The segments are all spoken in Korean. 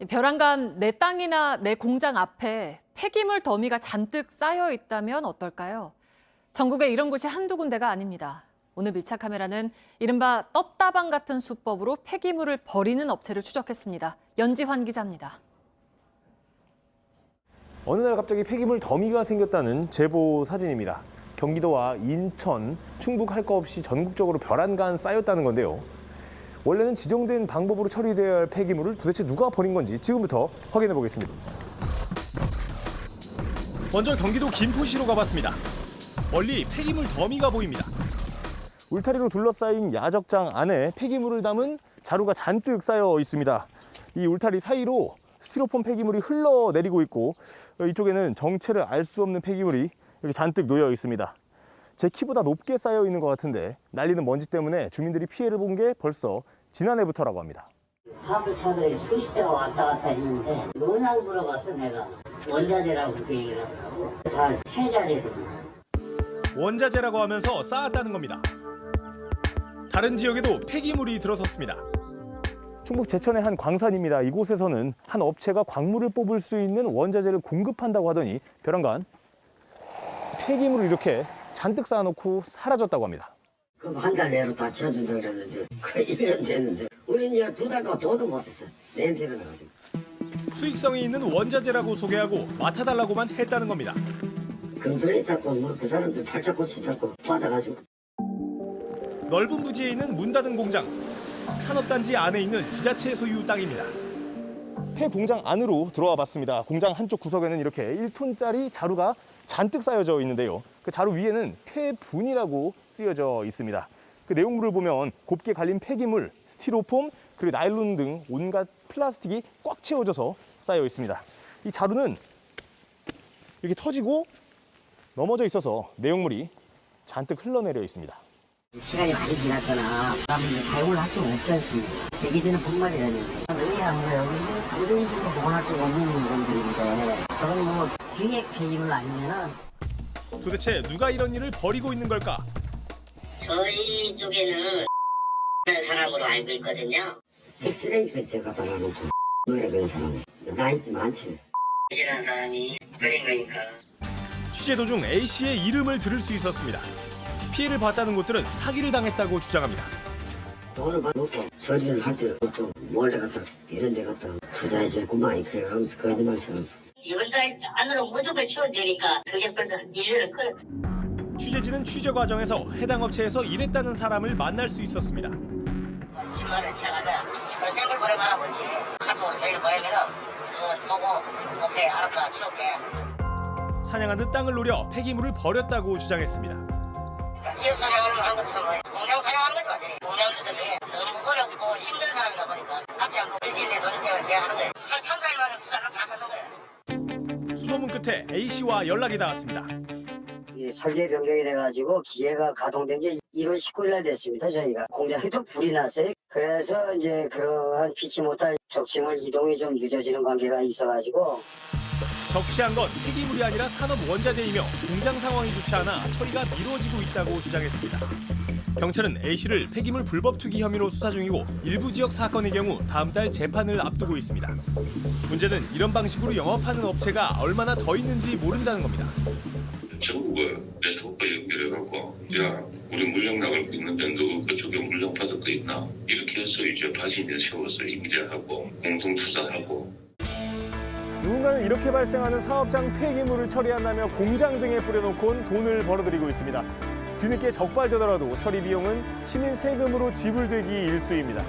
벼랑간 내 땅이나 내 공장 앞에 폐기물 더미가 잔뜩 쌓여 있다면 어떨까요? 전국에 이런 곳이 한두 군데가 아닙니다. 오늘 밀착 카메라는 이른바 떴다방 같은 수법으로 폐기물을 버리는 업체를 추적했습니다. 연지환 기자입니다. 어느 날 갑자기 폐기물 더미가 생겼다는 제보 사진입니다. 경기도와 인천, 충북 할 거 없이 전국적으로 벼랑간 쌓였다는 건데요. 원래는 지정된 방법으로 처리되어야 할 폐기물을 도대체 누가 버린 건지 지금부터 확인해 보겠습니다. 먼저 경기도 김포시로 가봤습니다. 멀리 폐기물 더미가 보입니다. 울타리로 둘러싸인 야적장 안에 폐기물을 담은 자루가 잔뜩 쌓여 있습니다. 이 울타리 사이로 스티로폼 폐기물이 흘러내리고 있고 이쪽에는 정체를 알 수 없는 폐기물이 이렇게 잔뜩 놓여 있습니다. 제 키보다 높게 쌓여 있는 것 같은데 날리는 먼지 때문에 주민들이 피해를 본 게 벌써 지난해부터라고 합니다. 사업차들이 수십 대가 왔다 갔다 했는데 뭐냐고 물어봤어 내가. 원자재라고 그렇게 얘기를 하더라고. 다 폐자재거든요. 원자재라고 하면서 쌓았다는 겁니다. 다른 지역에도 폐기물이 들어섰습니다. 충북 제천의 한 광산입니다. 이곳에서는 한 업체가 광물을 뽑을 수 있는 원자재를 공급한다고 하더니 벼랑간 폐기물을 이렇게 잔뜩 쌓아놓고 사라졌다고 합니다. 그럼 한 달 내로 다 채워준다 그랬는데 거의 1년 됐는데 우리는 이제 2달 동안 도도 못했어. 냄새가 나가지고. 수익성이 있는 원자재라고 소개하고 맡아달라고만 했다는 겁니다. 금들이 탔고 뭐 그 사람들 팔자꽃이 탔고 받아가지고. 넓은 부지에 있는 문 닫은 공장. 산업단지 안에 있는 지자체 소유 땅입니다. 폐 공장 안으로 들어와 봤습니다. 공장 한쪽 구석에는 이렇게 1톤짜리 자루가 잔뜩 쌓여져 있는데요. 그 자루 위에는 폐분이라고 쓰여져 있습니다. 그 내용물을 보면 곱게 갈린 폐기물, 스티로폼, 그리고 나일론 등 온갖 플라스틱이 꽉 채워져서 쌓여 있습니다. 이 자루는 이렇게 터지고 넘어져 있어서 내용물이 잔뜩 흘러내려 있습니다. 시간이 많이 지났거나 사람들이 사용을 할 수가 없지 않습니까? 얘기되는 본말이라는데 의아한 거예요. 이런 식으로 보관할 수가 없는 물건들인데 그건 뭐 기획 폐기물 아니면은. 도대체 누가 이런 일을 벌이고 있는 걸까? 저희 쪽에는 사람으로 알고 있거든요. 제 쓰레기까지 제가 갖다 놔놓고 노래 그런 사람 나이지 많지. 이라는 사람이 버린 거니까. 취재 도중 A씨의 이름을 들을 수 있었습니다. 피해를 봤다는 곳들은 사기를 당했다고 주장합니다. 돈을 받고 처리를 할 때는 또 몰래 갖다 이런 데 갖다 투자해줬구만 이렇게 하면서 거짓말처럼. 이번 달 안으로 무조건 치워야 되니까 그게 벌써 1년을 끌어. 취재진은 취재 과정에서 해당 업체에서 일했다는 사람을 만날 수 있었습니다. 10만 원 채가자. 그럼 샘플 보내봐라 보지. 카톡으로 메일 보내면은 그거 보고 오케이 알았다 치울게. 사냥하듯 땅을 노려 폐기물을 버렸다고 주장했습니다. 기업 사냥을 한 것처럼 공장 사냥하는 것도 아니에요. 공장주들이 너무 어렵고 힘든 사람이다 보니까 앞에 안 보고 일주일에 돈을 때문에 계약하는 거예요. 한 3, 4일 만에 수사가 다 샀는 거예요. 수소문 끝에 A씨와 연락이 닿았습니다. 이 설계 변경이 돼가지고 기계가 가동된 게 1월 19일 날 됐습니다. 저희가 공장에도 불이 났어요. 그래서 이제 그러한 피치 못할 적층을 이동이 좀 늦어지는 관계가 있어가지고. 적시한 건 폐기물이 아니라 산업 원자재이며 공장 상황이 좋지 않아 처리가 미뤄지고 있다고 주장했습니다. 경찰은 A씨를 폐기물 불법 투기 혐의로 수사 중이고 일부 지역 사건의 경우 다음 달 재판을 앞두고 있습니다. 문제는 이런 방식으로 영업하는 업체가 얼마나 더 있는지 모른다는 겁니다. 전국에 네트워크 연결해갖고 야 우리 물량 나가고 있는데 너 그쪽에 물량 받을 거 있나? 이렇게 해서 이제 바지를 세워서 임대하고 공동 투자하고. 누군가는 이렇게 발생하는 사업장 폐기물을 처리한다며 공장 등에 뿌려놓곤 돈을 벌어들이고 있습니다. 뒤늦게 적발되더라도 처리 비용은 시민 세금으로 지불되기 일쑤입니다.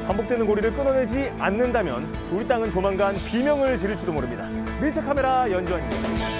반복되는 고리를 끊어내지 않는다면 우리 땅은 조만간 비명을 지를지도 모릅니다. 밀착 카메라 연주환입니다.